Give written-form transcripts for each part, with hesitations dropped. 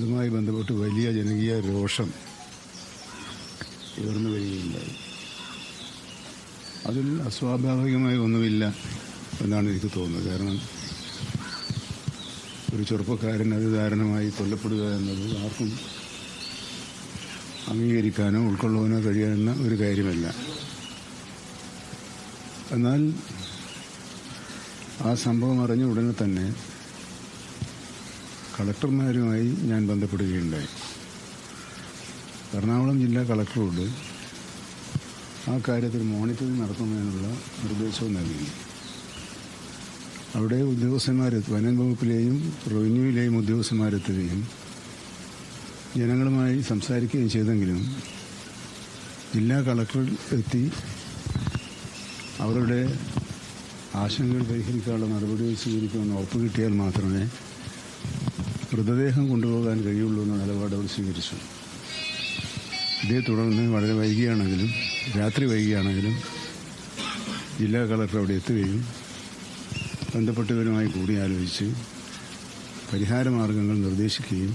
അതുമായി ബന്ധപ്പെട്ട് വലിയ ജനകീയ രോഷം ഉയർന്നു വരികയുണ്ടായി. അതിൽ അസ്വാഭാവികമായി ഒന്നുമില്ല എന്നാണ് എനിക്ക് തോന്നുന്നത്. കാരണം ഒരു ചെറുപ്പക്കാരൻ അതിദാരുണമായി കൊല്ലപ്പെടുക എന്നത് ആർക്കും അംഗീകരിക്കാനോ ഉൾക്കൊള്ളുവാനോ കഴിയുന്ന ഒരു കാര്യമല്ല. എന്നാൽ ആ സംഭവം അറിഞ്ഞ ഉടനെ തന്നെ കളക്ടർമാരുമായി ഞാൻ ബന്ധപ്പെടുകയുണ്ടായി. എറണാകുളം ജില്ലാ കളക്ടറോട് ആ കാര്യത്തിൽ മോണിറ്ററിംഗ് നടത്തുന്നതിനുള്ള നിർദ്ദേശവും നൽകി. അവിടെ വനം വകുപ്പിലെയും റവന്യൂവിലെയും ഉദ്യോഗസ്ഥന്മാരെത്തുകയും ജനങ്ങളുമായി സംസാരിക്കുകയും ചെയ്തെങ്കിലും ജില്ലാ കളക്ടർ എത്തി അവരുടെ ആശങ്കകൾ പരിഹരിക്കാനുള്ള നടപടികൾ സ്വീകരിക്കുമെന്ന് ഉറപ്പ് കിട്ടിയാൽ മാത്രമേ മൃതദേഹം കൊണ്ടുപോകാൻ കഴിയുള്ളൂ എന്ന നിലപാട് അവർ സ്വീകരിച്ചു. ഇതേ തുടർന്ന് വളരെ വൈകിയാണെങ്കിലും രാത്രി വൈകിയാണെങ്കിലും ജില്ലാ കളക്ടർ അവിടെ എത്തുകയും ബന്ധപ്പെട്ടവരുമായി കൂടിയാലോചിച്ച് പരിഹാരമാർഗങ്ങൾ നിർദ്ദേശിക്കുകയും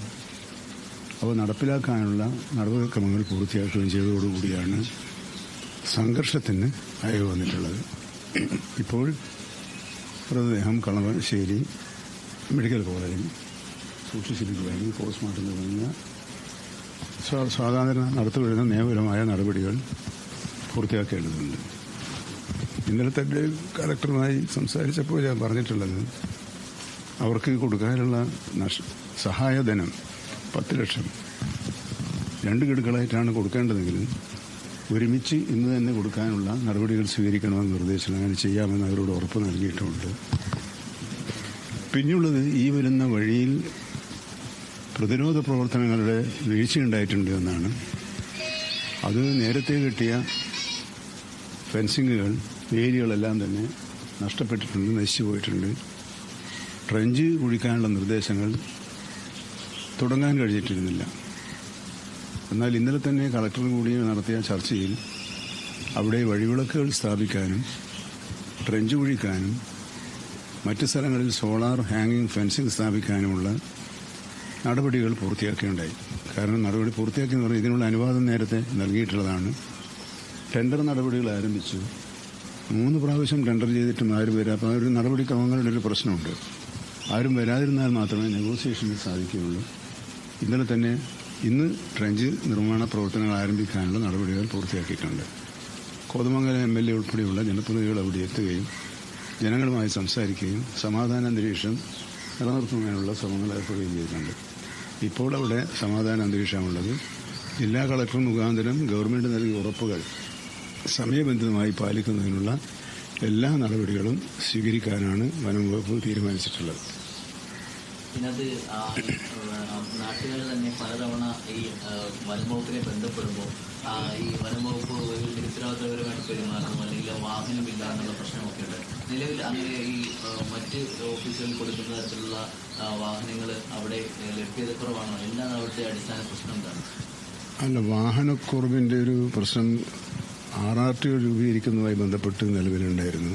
അവ നടപ്പിലാക്കാനുള്ള നടപടിക്രമങ്ങൾ പൂർത്തിയാക്കുകയും ചെയ്തതോടുകൂടിയാണ് സംഘർഷത്തിന് അയവ് വന്നിട്ടുള്ളത്. ഇപ്പോൾ മൃതദേഹം കളമശ്ശേരി മെഡിക്കൽ കോളേജിൽ സൂക്ഷിച്ചിരിക്കുകയാണെങ്കിൽ പോസ്റ്റ്മോർട്ടം തുടങ്ങിയ സാധാരണ നടത്തിവരുന്ന നിയമപരമായ നടപടികൾ പൂർത്തിയാക്കേണ്ടതുണ്ട്. ഇന്നലെ തന്നെ കളക്ടറുമായി സംസാരിച്ചപ്പോൾ ഞാൻ പറഞ്ഞിട്ടുള്ളത് അവർക്ക് കൊടുക്കാനുള്ള സഹായധനം 10 ലക്ഷം 2 ഗഡുക്കളായിട്ടാണ് കൊടുക്കേണ്ടതെങ്കിൽ ഒരുമിച്ച് ഇന്ന് തന്നെ കൊടുക്കാനുള്ള നടപടികൾ സ്വീകരിക്കണമെന്ന് നിർദ്ദേശം അങ്ങനെ ചെയ്യാമെന്ന് അവരോട് ഉറപ്പ് നൽകിയിട്ടുണ്ട്. പിന്നെയുള്ളത് ഈ വരുന്ന വഴിയിൽ പ്രതിരോധ പ്രവർത്തനങ്ങളുടെ വീഴ്ചയുണ്ടായിട്ടുണ്ട് എന്നാണ്. അത് നേരത്തെ കിട്ടിയ ഫെൻസിങ്ങുകൾ വേലികളെല്ലാം തന്നെ നഷ്ടപ്പെട്ടിട്ടുണ്ട്, നശിച്ചു പോയിട്ടുണ്ട്. ട്രെഞ്ച് കുഴിക്കാനുള്ള നിർദ്ദേശങ്ങൾ തുടങ്ങാൻ കഴിഞ്ഞിട്ടിരുന്നില്ല. എന്നാൽ ഇന്നലെ തന്നെ കളക്ടർ കൂടി നടത്തിയ ചർച്ചയിൽ അവിടെ വഴിവിളക്കുകൾ സ്ഥാപിക്കാനും ട്രെഞ്ച് കുഴിക്കാനും മറ്റ് സ്ഥലങ്ങളിൽ സോളാർ ഹാങ്ങിങ് ഫെൻസിംഗ് സ്ഥാപിക്കാനുമുള്ള നടപടികൾ പൂർത്തിയാക്കുകയുണ്ടായി. കാരണം നടപടി പൂർത്തിയാക്കിയെന്ന് പറഞ്ഞാൽ ഇതിനുള്ള അനുവാദം നേരത്തെ നൽകിയിട്ടുള്ളതാണ്. ടെൻഡർ നടപടികൾ ആരംഭിച്ചു. 3 പ്രാവശ്യം ടെൻഡർ ചെയ്തിട്ടും ആരും വരാം. അപ്പോൾ ഒരു നടപടിക്രമങ്ങളുടെ ഒരു പ്രശ്നമുണ്ട്. ആരും വരാതിരുന്നാൽ മാത്രമേ നെഗോസിയേഷനിൽ സാധിക്കുകയുള്ളൂ. ഇന്നലെ തന്നെ ഇന്ന് ട്രെഞ്ച് നിർമ്മാണ പ്രവർത്തനങ്ങൾ ആരംഭിക്കാനുള്ള നടപടികൾ പൂർത്തിയാക്കിയിട്ടുണ്ട്. കോതമംഗലം MLA ഉൾപ്പെടെയുള്ള ജനപ്രതിനിധികൾ അവിടെ എത്തുകയും ജനങ്ങളുമായി സംസാരിക്കുകയും സമാധാന അന്തരീക്ഷം നിലനിർത്തുന്നതിനുള്ള ശ്രമങ്ങൾ ഏർപ്പെടുകയും ചെയ്തിട്ടുണ്ട്. ഇപ്പോൾ അവിടെ സമാധാന അന്തരീക്ഷമുള്ളത് ജില്ലാ കളക്ടർ മുഖാന്തരം ഗവൺമെന്റ് നൽകിയ ഉറപ്പുകൾ സമയബന്ധിതമായി പാലിക്കുന്നതിനുള്ള എല്ലാ നടപടികളും സ്വീകരിക്കാനാണ് വനം വകുപ്പ് തീരുമാനിച്ചിട്ടുള്ളത്. ഇതിനകത്ത് നാട്ടുകാർ തന്നെ പലതവണ ഈ വനംവകുപ്പിനെ ബന്ധപ്പെടുമ്പോൾ ഈ വനംവകുപ്പ് നിരുത്തരവാദിത്തപരമായിട്ട് പെരുമാറുന്നു, അല്ലെങ്കിൽ വാഹനമില്ല എന്നുള്ള പ്രശ്നമൊക്കെ ഉണ്ട്. നിലവിൽ അങ്ങനെ ഈ മറ്റ് ഓഫീസുകളിൽ കൊടുക്കുന്ന തരത്തിലുള്ള വാഹനങ്ങൾ അവിടെ ലഭ്യതക്കുറവാണോ? എന്താണ് അവിടുത്തെ അടിസ്ഥാന പ്രശ്നം? എന്താണ്? അല്ല, വാഹനക്കുറവിൻ്റെ ഒരു പ്രശ്നം RRTO രൂപീകരിക്കുന്നതുമായി ബന്ധപ്പെട്ട് നിലവിലുണ്ടായിരുന്നു.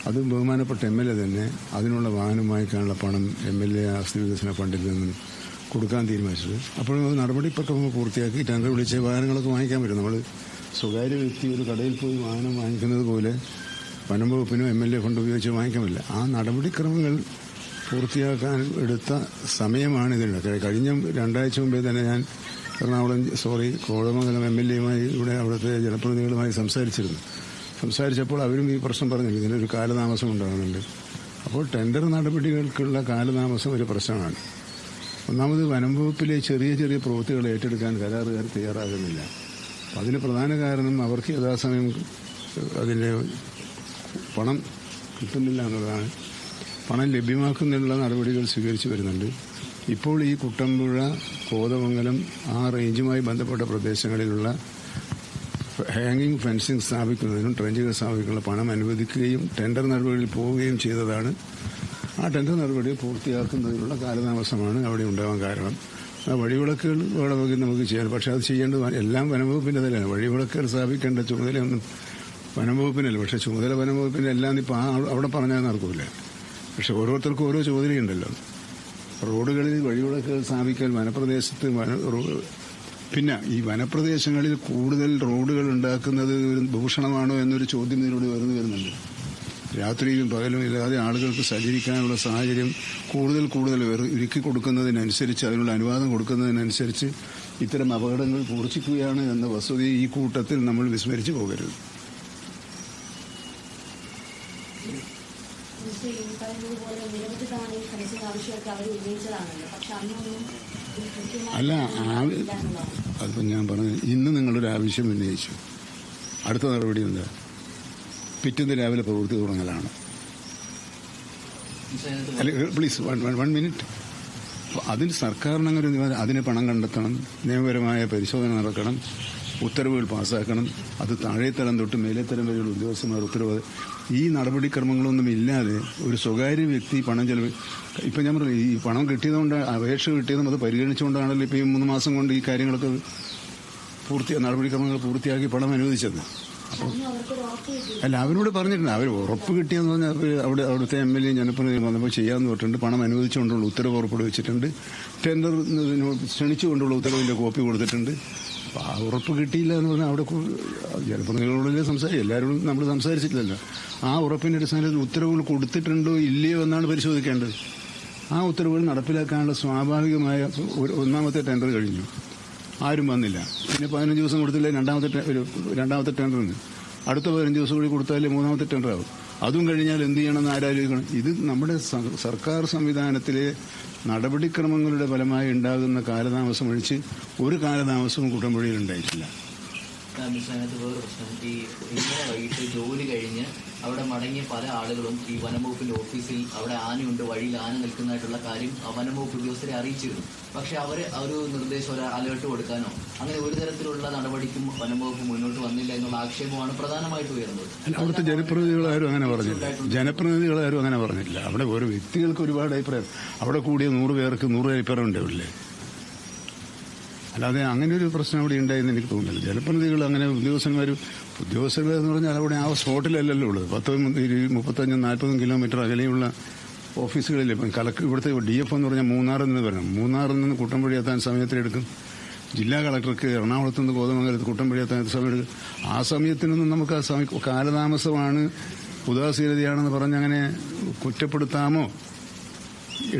അത് ബഹുമാനപ്പെട്ട MLA തന്നെ അതിനുള്ള വാഹനം വാങ്ങിക്കാനുള്ള പണം MLA ആസ്തി വികസന ഫണ്ടിൽ നിന്നും കൊടുക്കാൻ തീരുമാനിച്ചത്. അപ്പോഴും അത് നടപടിക്രമം പൂർത്തിയാക്കി ടെൻഡർ വിളിച്ച് വാഹനങ്ങളൊക്കെ വാങ്ങിക്കാൻ പറ്റും. നമ്മൾ സ്വകാര്യ വ്യക്തി ഒരു കടയിൽ പോയി വാഹനം വാങ്ങിക്കുന്നത് പോലെ വനം വകുപ്പിനോ MLA ഫണ്ട് ഉപയോഗിച്ച് വാങ്ങിക്കാൻ പറ്റില്ല. ആ നടപടിക്രമങ്ങൾ പൂർത്തിയാക്കാൻ എടുത്ത സമയമാണ് ഇതിനുണ്ട്. കഴിഞ്ഞ 2 ആഴ്ച മുമ്പേ തന്നെ ഞാൻ കോതമംഗലം MLA-യുമായി ഇവിടെ അവിടുത്തെ ജനപ്രതിനിധികളുമായി സംസാരിച്ചപ്പോൾ അവരും ഈ പ്രശ്നം പറഞ്ഞില്ല, ഇതിനൊരു കാലതാമസം ഉണ്ടാകുന്നുണ്ട്. അപ്പോൾ ടെൻഡർ നടപടികൾക്കുള്ള കാലതാമസം ഒരു പ്രശ്നമാണ്. ഒന്നാമത് വനം വകുപ്പിലെ ചെറിയ ചെറിയ പ്രവൃത്തികൾ ഏറ്റെടുക്കാൻ കരാറുകാർ തയ്യാറാകുന്നില്ല. അതിന് പ്രധാന കാരണം അവർക്ക് യഥാസമയം അതിൻ്റെ പണം കിട്ടുന്നില്ല എന്നുള്ളതാണ്. പണം ലഭ്യമാക്കുന്നതിനുള്ള നടപടികൾ സ്വീകരിച്ചു വരുന്നുണ്ട്. ഇപ്പോൾ ഈ കുട്ടമ്പുഴ, കോതമംഗലം ആ റേഞ്ചുമായി ബന്ധപ്പെട്ട പ്രദേശങ്ങളിലുള്ള ഹാങ്ങിങ് ഫെൻസിംഗ് സ്ഥാപിക്കുന്നതിനും ട്രെഞ്ചുകൾ സ്ഥാപിക്കാനുള്ള പണം അനുവദിക്കുകയും ടെൻഡർ നടപടിയിൽ പോവുകയും ചെയ്തതാണ്. ആ ടെൻഡർ നടപടി പൂർത്തിയാക്കുന്നതിനുള്ള കാലതാമസമാണ് അവിടെ ഉണ്ടാവാൻ കാരണം. വഴിവിളക്കുകൾ വേണമെങ്കിൽ നമുക്ക് ചെയ്യാം, പക്ഷെ അത് ചെയ്യേണ്ടത് എല്ലാം വനംവകുപ്പിൻ്റെ തന്നെയാണ്. വഴിവിളക്കുകൾ സ്ഥാപിക്കേണ്ട ചുമതലയൊന്നും വനംവകുപ്പിനല്ല, പക്ഷെ ചുമതല വനംവകുപ്പിൻ്റെ എല്ലാം ഇപ്പോൾ അവിടെ പറഞ്ഞാൽ നടക്കില്ല. പക്ഷെ ഓരോരുത്തർക്കും ഓരോ ചുമതലയുണ്ടല്ലോ. റോഡുകളിൽ വഴിവിളക്കുകൾ സ്ഥാപിക്കൽ, വനപ്രദേശത്ത് പിന്നെ ഈ വനപ്രദേശങ്ങളിൽ കൂടുതൽ റോഡുകൾ ഉണ്ടാക്കുന്നത് ഒരു ദൂഷണമാണോ എന്നൊരു ചോദ്യം ഇതിലൂടെ വരുന്നുണ്ട്. രാത്രിയിലും പകലും ഇല്ലാതെ ആളുകൾക്ക് സഞ്ചരിക്കാനുള്ള സാഹചര്യം കൂടുതൽ ഒരുക്കി കൊടുക്കുന്നതിനനുസരിച്ച്, അതിനുള്ള അനുവാദം കൊടുക്കുന്നതിനനുസരിച്ച് ഇത്തരം അപകടങ്ങൾ മൂർച്ഛിക്കുകയാണ് എന്ന വസ്തുത ഈ കൂട്ടത്തിൽ നമ്മൾ വിസ്മരിച്ചു പോകരുത്. അല്ല, അതിപ്പോൾ ഞാൻ പറഞ്ഞു, ഇന്ന് നിങ്ങളൊരു ആവശ്യം ഉന്നയിച്ചു, അടുത്ത നടപടി എന്താ? പിറ്റേന്ന് രാവിലെ പ്രവൃത്തി തുടങ്ങലാണ്. അല്ല, പ്ലീസ് 1 മിനിറ്റ്. അതിന് സർക്കാരിനങ്ങനെ അതിന് പണം കണ്ടെത്തണം, നിയമപരമായ പരിശോധന നടക്കണം, ഉത്തരവുകൾ പാസ്സാക്കണം. അത് താഴെത്തരം തൊട്ട് മേലേത്തരം വരെയുള്ള ഉദ്യോഗസ്ഥന്മാർ ഉത്തരവ്. ഈ നടപടിക്രമങ്ങളൊന്നും ഇല്ലാതെ ഒരു സ്വകാര്യ വ്യക്തി പണം ചെലവ്, ഇപ്പം ഞാൻ പറഞ്ഞു, ഈ പണം കിട്ടിയതുകൊണ്ട്, അപേക്ഷ കിട്ടിയതും അത് പരിഗണിച്ചുകൊണ്ടാണല്ലോ ഇപ്പോൾ ഈ 3 മാസം കൊണ്ട് ഈ കാര്യങ്ങളൊക്കെ നടപടിക്രമങ്ങൾ പൂർത്തിയാക്കി പണം അനുവദിച്ചത്. അപ്പോൾ അല്ല, അവരോട് പറഞ്ഞിട്ടുണ്ട്, അവർ ഉറപ്പ് കിട്ടിയെന്ന് പറഞ്ഞാൽ അവിടുത്തെ MLA ജനപ്രതിനിധി വന്നപ്പോൾ ചെയ്യാമെന്ന് പറഞ്ഞിട്ടുണ്ട്. പണം അനുവദിച്ചുകൊണ്ടുള്ള ഉത്തരവ് പുറപ്പെടുവിച്ചിട്ടുണ്ട്. ടെൻഡർ ക്ഷണിച്ചുകൊണ്ടുള്ള ഉത്തരവിൻ്റെ കോപ്പി കൊടുത്തിട്ടുണ്ട്. അപ്പോൾ ആ ഉറപ്പ് കിട്ടിയില്ല എന്ന് പറഞ്ഞാൽ അവിടെ ജനപ്രതിനിധികളോടല്ലേ സംസാരിക്കും, എല്ലാവരോടും നമ്മൾ സംസാരിച്ചിട്ടില്ലല്ലോ. ആ ഉറപ്പിൻ്റെ അടിസ്ഥാനത്തിൽ ഉത്തരവുകൾ കൊടുത്തിട്ടുണ്ടോ ഇല്ലയോ എന്നാണ് പരിശോധിക്കേണ്ടത്. ആ ഉത്തരവുകൾ നടപ്പിലാക്കാനുള്ള സ്വാഭാവികമായ ഒന്നാമത്തെ ടെൻഡർ കഴിഞ്ഞു, ആരും വന്നില്ല. പിന്നെ 15 ദിവസം കൊടുത്തില്ലേ രണ്ടാമത്തെ ടെൻഡറിന്, അടുത്ത 15 ദിവസം കൂടി കൊടുത്താലേ മൂന്നാമത്തെ ടെൻഡറാവും. അതും കഴിഞ്ഞാൽ എന്ത് ചെയ്യണമെന്ന് ആരാലോചിക്കണം. ഇത് നമ്മുടെ സർക്കാർ സംവിധാനത്തിലെ നടപടിക്രമങ്ങളുടെ ഫലമായി ഉണ്ടാകുന്ന കാലതാമസം ഒഴിച്ച് ഒരു കാലതാമസവും കുട്ടമ്പുഴയിൽ ഉണ്ടായിട്ടില്ല. അതിനകത്ത് വേറെ പ്രശ്നം, ഈ ഇന്നലെ വൈകിട്ട് ജോലി കഴിഞ്ഞ് അവിടെ മടങ്ങിയ പല ആളുകളും ഈ വനംവകുപ്പിന്റെ ഓഫീസിൽ അവിടെ ആനയുണ്ട്, വഴിയിൽ ആന നിൽക്കുന്നതായിട്ടുള്ള കാര്യം വനംവകുപ്പ് ഉദ്യോഗസ്ഥരെ അറിയിച്ചിരുന്നു. പക്ഷെ അവർ ഒരു നിർദ്ദേശം, ഒരു അലേർട്ട് കൊടുക്കാനോ അങ്ങനെ ഒരു തരത്തിലുള്ള നടപടിക്കും വനംവകുപ്പ് മുന്നോട്ട് വന്നില്ല എന്നുള്ള ആക്ഷേപമാണ് പ്രധാനമായിട്ട് ഉയർന്നത്. അവിടുത്തെ ജനപ്രതിനിധികളാരും അങ്ങനെ പറഞ്ഞില്ല. അവിടെ ഓരോ വ്യക്തികൾക്ക് ഒരുപാട് അഭിപ്രായം, അവിടെ കൂടിയ 100 പേർക്ക് 100 അഭിപ്രായം ഉണ്ടാവില്ലേ. അല്ലാതെ അങ്ങനെ ഒരു പ്രശ്നം അവിടെ ഉണ്ടായെന്ന് എനിക്ക് തോന്നുന്നില്ല. ജനപ്രതിനിധികൾ അങ്ങനെ ഉദ്യോഗസ്ഥരെന്ന് പറഞ്ഞാൽ അവിടെ ആ സ്പോട്ടിലല്ലല്ലോ ഉള്ളത്. 35-40 കിലോമീറ്റർ അകലെയുള്ള ഓഫീസുകളിൽ ഇവിടുത്തെ DF എന്ന് പറഞ്ഞാൽ മൂന്നാറിൽ നിന്ന് വരണം. മൂന്നാറിൽ നിന്ന് കുട്ടമ്പുഴ എത്താൻ സമയത്തിലെടുക്കും. ജില്ലാ കളക്ടർക്ക് എറണാകുളത്ത് നിന്ന് കോതമംഗലത്ത് കുട്ടമ്പുഴ എത്താൻ സമയമെടുക്കും. ആ സമയത്തിനൊന്നും നമുക്ക് ആ കാലതാമസമാണ്, ഉദാസീനതയാണെന്ന് പറഞ്ഞങ്ങനെ കുറ്റപ്പെടുത്താമോ?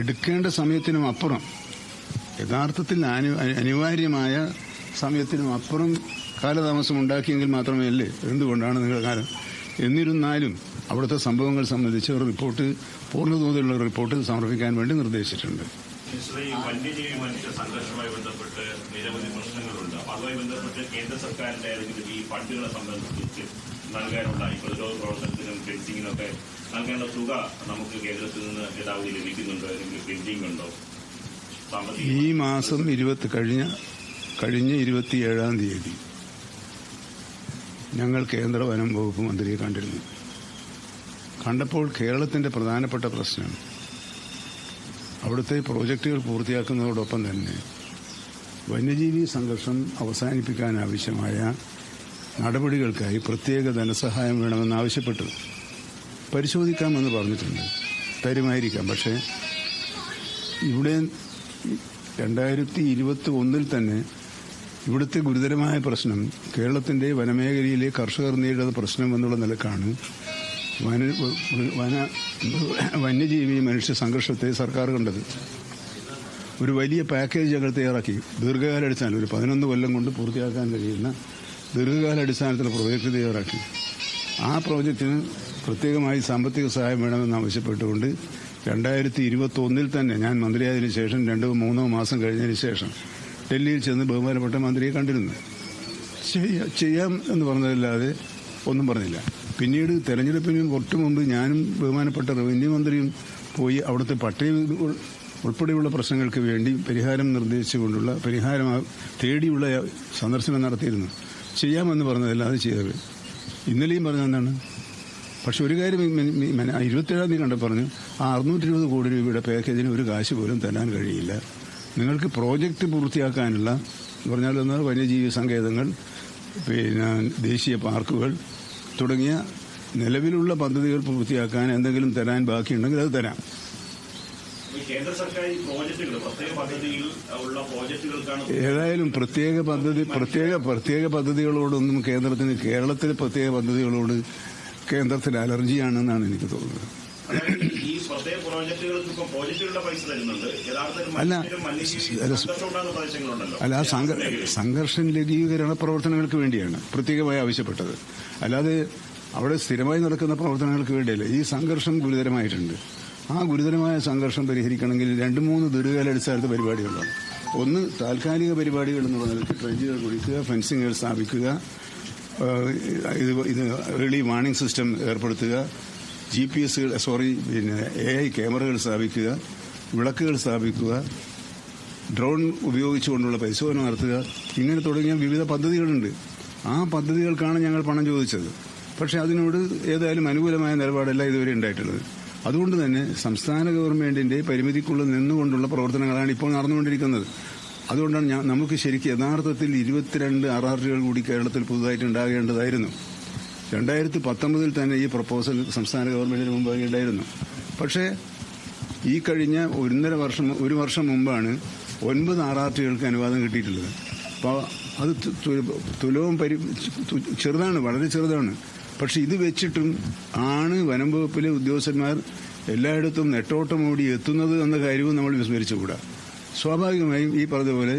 എടുക്കേണ്ട സമയത്തിനും അപ്പുറം, യഥാർത്ഥത്തിൽ അനിവാര്യമായ സമയത്തിനും അപ്പുറം കാലതാമസം ഉണ്ടാക്കിയെങ്കിൽ മാത്രമേ അല്ലേ. എന്തുകൊണ്ടാണ് നിങ്ങൾ കാലം? എന്നിരുന്നാലും അവിടുത്തെ സംഭവങ്ങൾ സംബന്ധിച്ച് പൂർണ്ണതോതിലുള്ള റിപ്പോർട്ട് സമർപ്പിക്കാൻ വേണ്ടി നിർദ്ദേശിച്ചിട്ടുണ്ട്. വന്യജീവി മനുഷ്യ സംഘർഷവുമായി ബന്ധപ്പെട്ട് നിരവധി പ്രശ്നങ്ങളുണ്ട്. അപ്പോൾ അതുമായി ബന്ധപ്പെട്ട് കേന്ദ്ര സർക്കാരിന്റെ ഏതെങ്കിലും ഈ ഫണ്ടുകളെ സംബന്ധിച്ച് നൽകാനുള്ള ഈ പ്രതിരോധ പ്രവർത്തനത്തിനും ഫെൻസിങ്ങിനൊക്കെ നൽകേണ്ട തുക നമുക്ക് കേന്ദ്രത്തിൽ നിന്ന് യഥാവധി ലഭിക്കുന്നുണ്ടോ? അല്ലെങ്കിൽ പെൻഡിംഗ് ഉണ്ടോ? ഈ മാസം കഴിഞ്ഞ 27-ാം തീയതി ഞങ്ങൾ കേന്ദ്ര വനം വകുപ്പ് മന്ത്രിയെ കണ്ടിരുന്നു. കണ്ടപ്പോൾ കേരളത്തിന്റെ പ്രധാനപ്പെട്ട പ്രശ്നം അവിടുത്തെ പ്രോജക്റ്റുകൾ പൂർത്തിയാക്കുന്നതോടൊപ്പം തന്നെ വന്യജീവി സംഘർഷം അവസാനിപ്പിക്കാനാവശ്യമായ നടപടികൾക്കായി പ്രത്യേക ധനസഹായം വേണമെന്നാവശ്യപ്പെട്ടു. പരിശോധിക്കാമെന്ന് പറഞ്ഞിട്ടുണ്ട്, തരുമായിരിക്കാം. പക്ഷേ ഇവിടെ 2021 തന്നെ ഇവിടുത്തെ ഗുരുതരമായ പ്രശ്നം കേരളത്തിന്റെ വനമേഖലയിലെ കർഷകർ നേരിടുന്ന പ്രശ്നം എന്നുള്ള നിലക്കാണ് വന്യജീവി മനുഷ്യ സംഘർഷത്തെ സർക്കാർ കണ്ടത്. ഒരു വലിയ പാക്കേജ് ഞങ്ങൾ തയ്യാറാക്കി. ദീർഘകാലാടിസ്ഥാനത്തിൽ ഒരു 11 കൊല്ലം കൊണ്ട് പൂർത്തിയാക്കാൻ കഴിയുന്ന ദീർഘകാലാടിസ്ഥാനത്തിൽ പ്രോജക്റ്റ് തയ്യാറാക്കി. ആ പ്രോജക്റ്റിന് പ്രത്യേകമായി സാമ്പത്തിക സഹായം വേണമെന്ന് ആവശ്യപ്പെട്ടുകൊണ്ട് 2021 തന്നെ ഞാൻ മന്ത്രിയായതിനു ശേഷം 2-3 മാസം കഴിഞ്ഞതിന് ശേഷം ഡൽഹിയിൽ ചെന്ന് ബഹുമാനപ്പെട്ട മന്ത്രിയെ കണ്ടിരുന്നു. ചെയ്യാം എന്ന് പറഞ്ഞതല്ലാതെ ഒന്നും പറഞ്ഞില്ല. പിന്നീട് തെരഞ്ഞെടുപ്പിന് തൊട്ട് മുമ്പ് ഞാനും ബഹുമാനപ്പെട്ട റവന്യൂ മന്ത്രിയും പോയി അവിടുത്തെ പട്ടയ ഉൾപ്പെടെയുള്ള പ്രശ്നങ്ങൾക്ക് വേണ്ടി പരിഹാരം നിർദ്ദേശിച്ചുകൊണ്ടുള്ള പരിഹാരം തേടിയുള്ള സന്ദർശനം നടത്തിയിരുന്നു. ചെയ്യാമെന്ന് പറഞ്ഞതല്ലാതെ ചെയ്തത്. ഇന്നലെയും പറഞ്ഞതെന്താണ്? പക്ഷെ ഒരു കാര്യം 27-ാം തീയതി കണ്ട് പറഞ്ഞു, ആ 620 കോടി രൂപയുടെ പാക്കേജിന് ഒരു കാശ് പോലും തരാൻ കഴിയില്ല. നിങ്ങൾക്ക് പ്രോജക്റ്റ് പൂർത്തിയാക്കാനുള്ള പറഞ്ഞാൽ വന്യജീവി സങ്കേതങ്ങൾ, പിന്നെ ദേശീയ പാർക്കുകൾ തുടങ്ങിയ നിലവിലുള്ള പദ്ധതികൾ പൂർത്തിയാക്കാൻ എന്തെങ്കിലും തരാൻ ബാക്കിയുണ്ടെങ്കിൽ അത് തരാം. ഈ കേന്ദ്ര സർക്കാർ ഈ പ്രോജക്റ്റുകൾ പ്രത്യേക പദ്ധതിയിൽ ഉള്ള പ്രോജക്റ്റുകൾക്കാണ് ഏതായാലും പ്രത്യേക പദ്ധതികളോടൊന്നും കേരളത്തിലെ പ്രത്യേക പദ്ധതികളോട് കേന്ദ്രത്തിന് അലർജിയാണെന്നാണ് എനിക്ക് തോന്നുന്നത്. ഈ പ്രത്യേക പ്രോജക്റ്റുകൾക്ക് ഇപ്പൊ പ്രോജക്റ്റുകളുടെ പൈസ തരുന്നുണ്ട്, അല്ല ആ സംഘർഷം ലഘൂകരണ പ്രവർത്തനങ്ങൾക്ക് വേണ്ടിയാണ് പ്രത്യേകമായി ആവശ്യപ്പെട്ടത്. അല്ലാതെ അവിടെ സ്ഥിരമായി നടക്കുന്ന പ്രവർത്തനങ്ങൾക്ക് വേണ്ടിയല്ല. ഈ സംഘർഷം ഗുരുതരമായിട്ടുണ്ട്. ആ ഗുരുതരമായ സംഘർഷം പരിഹരിക്കണമെങ്കിൽ 2-3 ദീർഘകാലാടിസ്ഥാനത്തെ പരിപാടികളാണ്. ഒന്ന്, താൽക്കാലിക പരിപാടികൾ എന്നുള്ള നിലയ്ക്ക് ട്രെഞ്ചുകൾ കുഴിക്കുക, ഫെൻസിങ്ങുകൾ സ്ഥാപിക്കുക, ഇത് ഏർലി വാർണിംഗ് സിസ്റ്റം ഏർപ്പെടുത്തുക, AI ക്യാമറകൾ സ്ഥാപിക്കുക, വിളക്കുകൾ സ്ഥാപിക്കുക, ഡ്രോൺ ഉപയോഗിച്ചുകൊണ്ടുള്ള പരിശോധന നടത്തുക, ഇങ്ങനെ തുടങ്ങിയ വിവിധ പദ്ധതികളുണ്ട്. ആ പദ്ധതികൾക്കാണ് ഞങ്ങൾ പണം ചോദിച്ചത്. പക്ഷെ അതിനോട് ഏതായാലും അനുകൂലമായ നിലപാടല്ല ഇതുവരെ ഉണ്ടായിട്ടുള്ളത്. അതുകൊണ്ട് തന്നെ സംസ്ഥാന ഗവൺമെന്റിന്റെ പരിമിതിക്കുള്ളിൽ നിന്നുകൊണ്ടുള്ള പ്രവർത്തനങ്ങളാണ് ഇപ്പോൾ നടന്നുകൊണ്ടിരിക്കുന്നത്. അതുകൊണ്ടാണ് നമുക്ക് ശരിക്കും യഥാർത്ഥത്തിൽ 22 RRTകൾ കൂടി കേരളത്തിൽ പുതുതായിട്ട് ഉണ്ടാകേണ്ടതായിരുന്നു. 2019 തന്നെ ഈ പ്രപ്പോസൽ സംസ്ഥാന ഗവൺമെന്റിന് മുമ്പാകെ ഉണ്ടായിരുന്നു. പക്ഷേ ഈ കഴിഞ്ഞ 1 വർഷം മുമ്പാണ് 9 RRTകൾക്ക് അനുവാദം കിട്ടിയിട്ടുള്ളത്. അപ്പോൾ അത് തുലവും ചെറുതാണ്, വളരെ ചെറുതാണ്. പക്ഷെ ഇത് വെച്ചിട്ടും ആണ് വനം വകുപ്പിലെ ഉദ്യോഗസ്ഥന്മാർ എല്ലായിടത്തും നെട്ടോട്ടമോടി എത്തുന്നത് എന്ന കാര്യവും നമ്മൾ വിസ്മരിച്ചുകൂടാ. സ്വാഭാവികമായും ഈ പറഞ്ഞതുപോലെ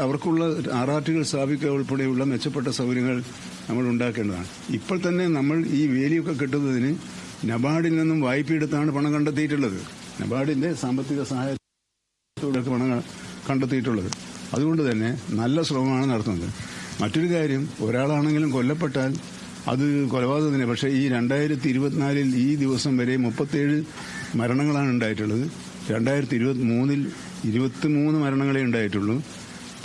അവർക്കുള്ള RRTകൾ സ്ഥാപിക്കുക ഉൾപ്പെടെയുള്ള മെച്ചപ്പെട്ട സൗകര്യങ്ങൾ നമ്മൾ ഉണ്ടാക്കേണ്ടതാണ്. ഇപ്പോൾ തന്നെ നമ്മൾ ഈ വേലിയൊക്കെ കെട്ടുന്നതിന് നബാർഡിൽ നിന്നും വായ്പയെടുത്താണ് പണം കണ്ടെത്തിയിട്ടുള്ളത്. നബാർഡിന്റെ സാമ്പത്തിക സഹായത്തോടെ പണം കണ്ടെത്തിയിട്ടുള്ളത്. അതുകൊണ്ട് തന്നെ നല്ല ശ്രമമാണ് നടത്തുന്നത്. മറ്റൊരു കാര്യം, ഒരാളാണെങ്കിലും കൊല്ലപ്പെട്ടാൽ അത് കൊലപാതകത്തിന്. പക്ഷേ ഈ 2024 ഈ ദിവസം വരെ 37 മരണങ്ങളാണ് ഉണ്ടായിട്ടുള്ളത്. 2023 23 മരണങ്ങളെ ഉണ്ടായിട്ടുള്ളൂ.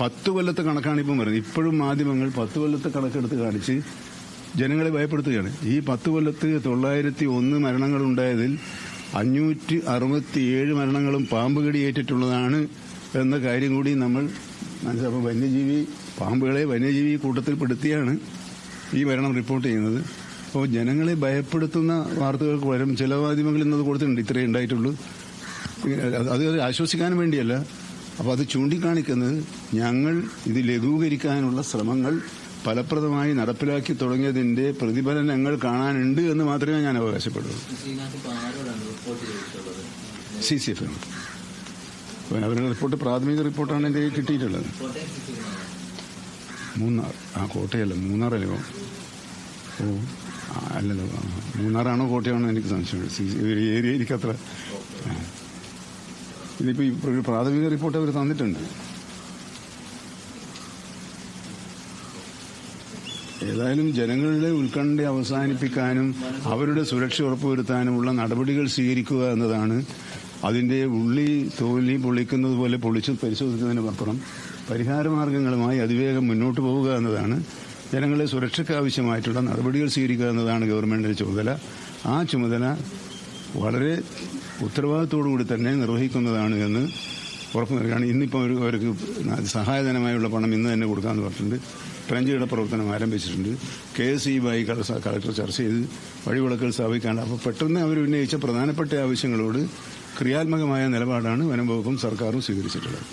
10 കൊല്ലത്തെ കണക്കാണ് ഇപ്പം പറയുന്നത്. ഇപ്പോഴും മാധ്യമങ്ങൾ 10 കൊല്ലത്തെ കണക്കെടുത്ത് കാണിച്ച് ജനങ്ങളെ ഭയപ്പെടുത്തുകയാണ്. ഈ 10 കൊല്ലത്ത് 901 മരണങ്ങളുണ്ടായതിൽ 567 മരണങ്ങളും പാമ്പ് കടിയേറ്റിട്ടുള്ളതാണ് എന്ന കാര്യം കൂടി നമ്മൾ മനസ്സിലാക്കും. പാമ്പുകളെ വന്യജീവി കൂട്ടത്തിൽ പെടുത്തിയാണ് ഈ മരണം റിപ്പോർട്ട് ചെയ്യുന്നത്. അപ്പോൾ ജനങ്ങളെ ഭയപ്പെടുത്തുന്ന വാർത്തകൾക്ക് പകരം ചില മാധ്യമങ്ങൾ ഇന്നത് കൊടുത്തിട്ടുണ്ട്, ഇത്രയേ ഉണ്ടായിട്ടുള്ളൂ. അത് ആശ്വസിക്കാനും വേണ്ടിയല്ല. അപ്പോൾ അത് ചൂണ്ടിക്കാണിക്കുന്നത് ഞങ്ങൾ ഇത് ലഘൂകരിക്കാനുള്ള ശ്രമങ്ങൾ ഫലപ്രദമായി നടപ്പിലാക്കി തുടങ്ങിയതിന്റെ പ്രതിഫലനങ്ങൾ കാണാനുണ്ട് എന്ന് മാത്രമേ ഞാൻ അവകാശപ്പെടുള്ളൂ. CCF അവരുടെ റിപ്പോർട്ട് പ്രാഥമിക റിപ്പോർട്ടാണ് എൻ്റെ കിട്ടിയിട്ടുള്ളത്. മൂന്നാർ കോട്ടയല്ല, മൂന്നാറല്ലോ. അല്ലല്ലോ, മൂന്നാറാണോ കോട്ടയാണോ എനിക്ക് സംശയമുണ്ട്. ഏരിയ എനിക്കത്ര. ഇതിപ്പോൾ ഒരു പ്രാഥമിക റിപ്പോർട്ട് അവർ തന്നിട്ടുണ്ട്. ഏതായാലും ജനങ്ങളുടെ ഉത്കണ്ഠ അവസാനിപ്പിക്കാനും അവരുടെ സുരക്ഷ ഉറപ്പുവരുത്താനുമുള്ള നടപടികൾ സ്വീകരിക്കുക എന്നതാണ്. അതിന്റെ തോലി പൊളിക്കുന്നത് പോലെ പൊളിച്ച് പരിശോധിക്കുന്നതിനപ്പുറം പരിഹാരമാർഗങ്ങളുമായി അതിവേഗം മുന്നോട്ട് പോവുക എന്നതാണ്. ജനങ്ങളെ സുരക്ഷയ്ക്ക് ആവശ്യമായിട്ടുള്ള നടപടികൾ സ്വീകരിക്കുക എന്നതാണ് ഗവൺമെന്റിന്റെ ചുമതല. ആ ചുമതല വളരെ ഉത്തരവാദിത്തോടുകൂടി തന്നെ നിർവഹിക്കുന്നതാണ് എന്ന് ഉറപ്പു നൽകുകയാണ്. ഇന്നിപ്പോൾ അവർക്ക് സഹായധനമായുള്ള പണം ഇന്ന് തന്നെ കൊടുക്കാമെന്ന് പറഞ്ഞിട്ടുണ്ട്. ട്രെഞ്ചുകളുടെ പ്രവർത്തനം ആരംഭിച്ചിട്ടുണ്ട്. KSEയുമായി കളക്ടർ ചർച്ച ചെയ്ത് വഴിവിളക്കുകൾ സ്ഥാപിക്കാണ്ട്. അപ്പോൾ പെട്ടെന്ന് അവർ ഉന്നയിച്ച പ്രധാനപ്പെട്ട ആവശ്യങ്ങളോട് ക്രിയാത്മകമായ നിലപാടാണ് വനം വകുപ്പും സർക്കാരും സ്വീകരിച്ചിട്ടുള്ളത്.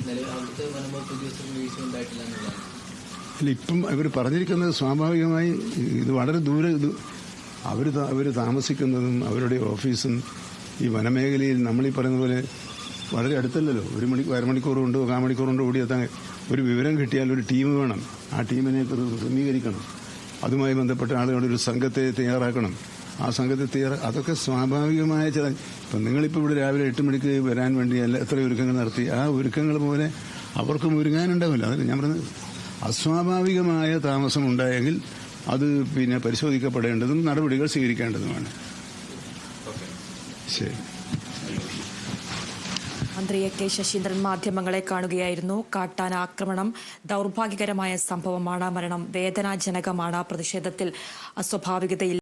അല്ല, ഇപ്പം അവർ പറഞ്ഞിരിക്കുന്നത് സ്വാഭാവികമായി ഇത് വളരെ ദൂരെ അവർ താമസിക്കുന്നതും അവരുടെ ഓഫീസും ഈ വനമേഖലയിൽ നമ്മളീ പറയുന്ന പോലെ വളരെ അടുത്തല്ലല്ലോ. അരമണിക്കൂർ കൊണ്ട് 1/4 മണിക്കൂർ കൊണ്ട് ഓടിയെത്താൻ. ഒരു വിവരം കിട്ടിയാൽ ഒരു ടീം വേണം. ആ ടീമിനെ ക്രമീകരിക്കണം. അതുമായി ബന്ധപ്പെട്ട ആളുകളുടെ ഒരു സംഘത്തെ തയ്യാറാക്കണം. ആ സംഘത്തെ അതൊക്കെ സ്വാഭാവികമായ ചില. ഇപ്പം നിങ്ങളിപ്പോൾ ഇവിടെ രാവിലെ 8 മണിക്ക് വരാൻ വേണ്ടി എത്ര ഒരുക്കങ്ങൾ നടത്തി. ആ ഒരുക്കങ്ങൾ പോലെ അവർക്കും ഒരുങ്ങാനുണ്ടാവില്ല. അതിൽ ഞാൻ പറഞ്ഞത് അസ്വാഭാവികമായ താമസം ഉണ്ടായെങ്കിൽ അത് പരിശോധിക്കപ്പെടേണ്ടതും നടപടികൾ സ്വീകരിക്കേണ്ടതുമാണ്. ശരി. മന്ത്രി AK ശശീന്ദ്രൻ മാധ്യമങ്ങളെ കാണുകയായിരുന്നു. കാട്ടാന ആക്രമണം ദൗർഭാഗ്യകരമായ സംഭവമാണ്. മരണം വേദനാജനകമാണ്. പ്രതിഷേധത്തിൽ അസ്വാഭാവികതയില്ല.